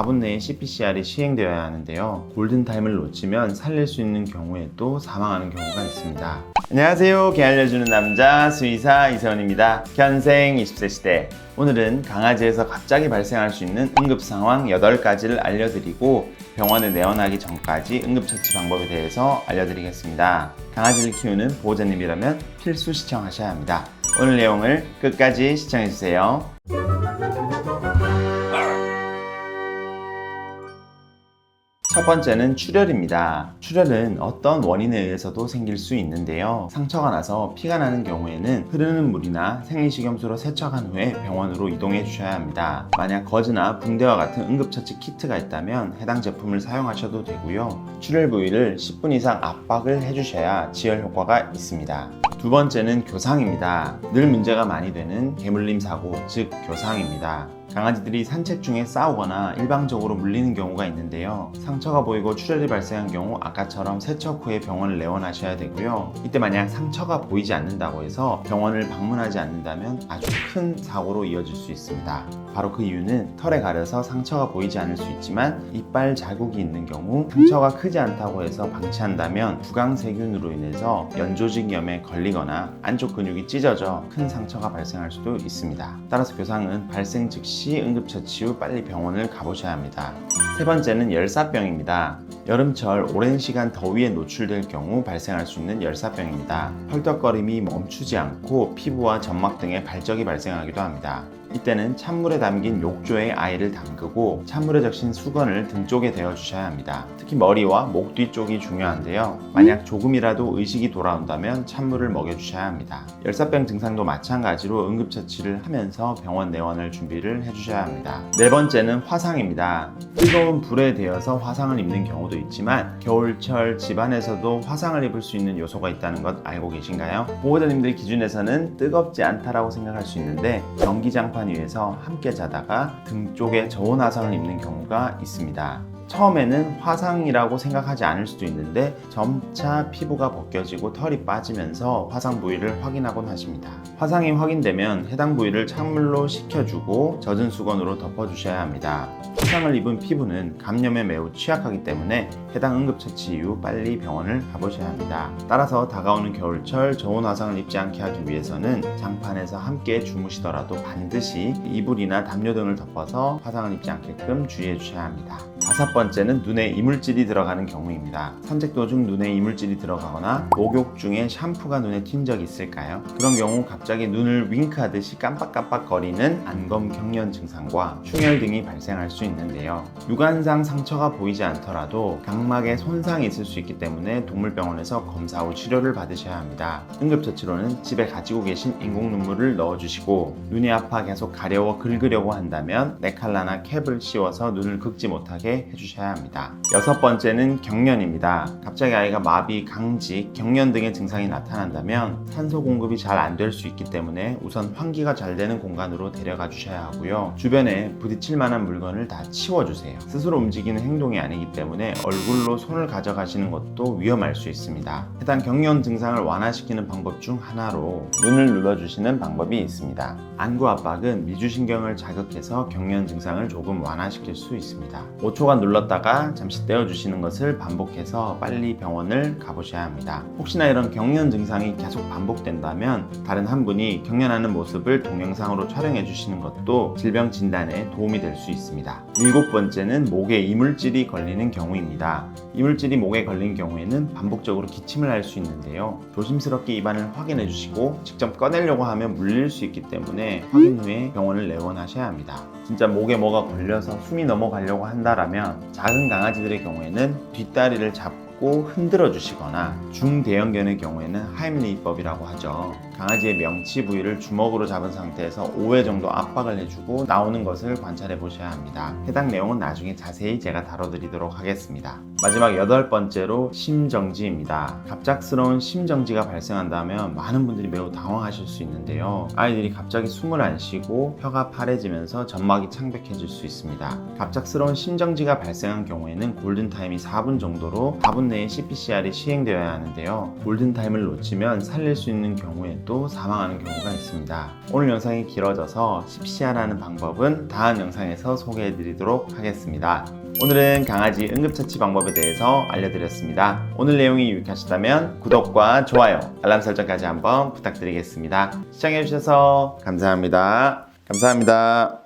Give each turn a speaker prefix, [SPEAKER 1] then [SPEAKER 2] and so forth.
[SPEAKER 1] 4분 내에 CPCR이 시행되어야 하는데요. 골든타임을 놓치면 살릴 수 있는 경우에도 사망하는 경우가 있습니다. 안녕하세요. 개 알려주는 남자 수의사 이세원입니다. 현생 20세 시대. 오늘은 강아지에서 갑자기 발생할 수 있는 응급상황 8가지를 알려드리고 병원에 내원하기 전까지 응급처치 방법에 대해서 알려드리겠습니다. 강아지를 키우는 보호자님이라면 필수 시청하셔야 합니다. 오늘 내용을 끝까지 시청해주세요. 첫 번째는 출혈입니다. 출혈은 어떤 원인에 의해서도 생길 수 있는데요. 상처가 나서 피가 나는 경우에는 흐르는 물이나 생리식염수로 세척한 후에 병원으로 이동해 주셔야 합니다. 만약 거즈나 붕대와 같은 응급처치 키트가 있다면 해당 제품을 사용하셔도 되고요. 출혈 부위를 10분 이상 압박을 해주셔야 지혈 효과가 있습니다. 두 번째는 교상입니다. 늘 문제가 많이 되는 개물림 사고, 즉 교상입니다. 강아지들이 산책 중에 싸우거나 일방적으로 물리는 경우가 있는데요. 상처가 보이고 출혈이 발생한 경우 아까처럼 세척 후에 병원을 내원하셔야 되고요. 이때 만약 상처가 보이지 않는다고 해서 병원을 방문하지 않는다면 아주 큰 사고로 이어질 수 있습니다. 바로 그 이유는 털에 가려서 상처가 보이지 않을 수 있지만 이빨 자국이 있는 경우 상처가 크지 않다고 해서 방치한다면 부강세균으로 인해서 연조직염에 걸리거나 안쪽 근육이 찢어져 큰 상처가 발생할 수도 있습니다. 따라서 교상은 발생 즉시 응급처치 후 빨리 병원을 가보셔야 합니다. 세 번째는 열사병입니다. 여름철 오랜 시간 더위에 노출될 경우 발생할 수 있는 열사병입니다. 헐떡거림이 멈추지 않고 피부와 점막 등에 발적이 발생하기도 합니다. 이때는 찬물에 담긴 욕조에 아이를 담그고 찬물에 적신 수건을 등 쪽에 대어 주셔야 합니다. 특히 머리와 목 뒤쪽이 중요한데요. 만약 조금이라도 의식이 돌아온다면 찬물을 먹여 주셔야 합니다. 열사병 증상도 마찬가지로 응급처치를 하면서 병원 내원을 준비를 해주셔야 합니다. 네 번째는 화상입니다. 뜨거운 불에 대어서 화상을 입는 경우도 있지만 겨울철 집안에서도 화상을 입을 수 있는 요소가 있다는 것 알고 계신가요? 보호자님들 기준에서는 뜨겁지 않다라고 생각할 수 있는데 전기장판 위에서 함께 자다가 등 쪽에 저온 화상을 입는 경우가 있습니다. 처음에는 화상이라고 생각하지 않을 수도 있는데 점차 피부가 벗겨지고 털이 빠지면서 화상 부위를 확인하곤 하십니다. 화상이 확인되면 해당 부위를 찬물로 식혀주고 젖은 수건으로 덮어주셔야 합니다. 화상을 입은 피부는 감염에 매우 취약하기 때문에 해당 응급처치 이후 빨리 병원을 가보셔야 합니다. 따라서 다가오는 겨울철 저온 화상을 입지 않게 하기 위해서는 장판에서 함께 주무시더라도 반드시 이불이나 담요 등을 덮어서 화상을 입지 않게끔 주의해 주셔야 합니다. 다섯 번째는 눈에 이물질이 들어가는 경우입니다. 산책 도중 눈에 이물질이 들어가거나 목욕 중에 샴푸가 눈에 튄 적이 있을까요? 그런 경우 갑자기 눈을 윙크하듯이 깜빡깜빡거리는 안검 경련 증상과 충혈 등이 발생할 수 있는데요. 육안상 상처가 보이지 않더라도 각막에 손상이 있을 수 있기 때문에 동물병원에서 검사 후 치료를 받으셔야 합니다. 응급처치로는 집에 가지고 계신 인공 눈물을 넣어주시고 눈이 아파 계속 가려워 긁으려고 한다면 네칼라나 캡을 씌워서 눈을 긁지 못하게 해주셔야 합니다. 여섯 번째는 경련입니다. 갑자기 아이가 마비, 강직, 경련 등의 증상이 나타난다면 산소 공급이 잘 안 될 수 있기 때문에 우선 환기가 잘 되는 공간으로 데려가 주셔야 하고요. 주변에 부딪힐 만한 물건을 다 치워주세요. 스스로 움직이는 행동이 아니기 때문에 얼굴로 손을 가져가시는 것도 위험할 수 있습니다. 해당 경련 증상을 완화시키는 방법 중 하나로 눈을 눌러주시는 방법이 있습니다. 안구 압박은 미주신경을 자극해서 경련 증상을 조금 완화시킬 수 있습니다. 5초간 눌렀다가 잠시 떼어주시는 것을 반복해서 빨리 병원을 가보셔야 합니다. 혹시나 이런 경련 증상이 계속 반복된다면 다른 한 분이 경련하는 모습을 동영상으로 촬영해 주시는 것도 질병 진단에 도움이 될 수 있습니다. 일곱 번째는 목에 이물질이 걸리는 경우입니다. 이물질이 목에 걸린 경우에는 반복적으로 기침을 할 수 있는데요. 조심스럽게 입안을 확인해 주시고 직접 꺼내려고 하면 물릴 수 있기 때문에 확인 후에 병원을 내원하셔야 합니다. 진짜 목에 뭐가 걸려서 숨이 넘어가려고 한다라면 작은 강아지들의 경우에는 뒷다리를 잡고 흔들어 주시거나 중대형견의 경우에는 하임리히법이라고 하죠. 강아지의 명치 부위를 주먹으로 잡은 상태에서 5회 정도 압박을 해주고 나오는 것을 관찰해 보셔야 합니다. 해당 내용은 나중에 자세히 제가 다뤄드리도록 하겠습니다. 마지막 8번째로 심정지입니다. 갑작스러운 심정지가 발생한다면 많은 분들이 매우 당황하실 수 있는데요. 아이들이 갑자기 숨을 안 쉬고 혀가 파래지면서 점막이 창백해질 수 있습니다. 갑작스러운 심정지가 발생한 경우에는 골든타임이 4분 정도로 4분 내에 CPCR이 시행되어야 하는데요. 골든타임을 놓치면 살릴 수 있는 경우에도 때도 사망하는 경우가 있습니다. 오늘 영상이 길어져서 십시안하는 방법은 다음 영상에서 소개해 드리도록 하겠습니다. 오늘은 강아지 응급처치 방법에 대해서 알려드렸습니다. 오늘 내용이 유익하셨다면 구독과 좋아요, 알람 설정까지 한번 부탁드리겠습니다. 시청해주셔서 감사합니다. 감사합니다.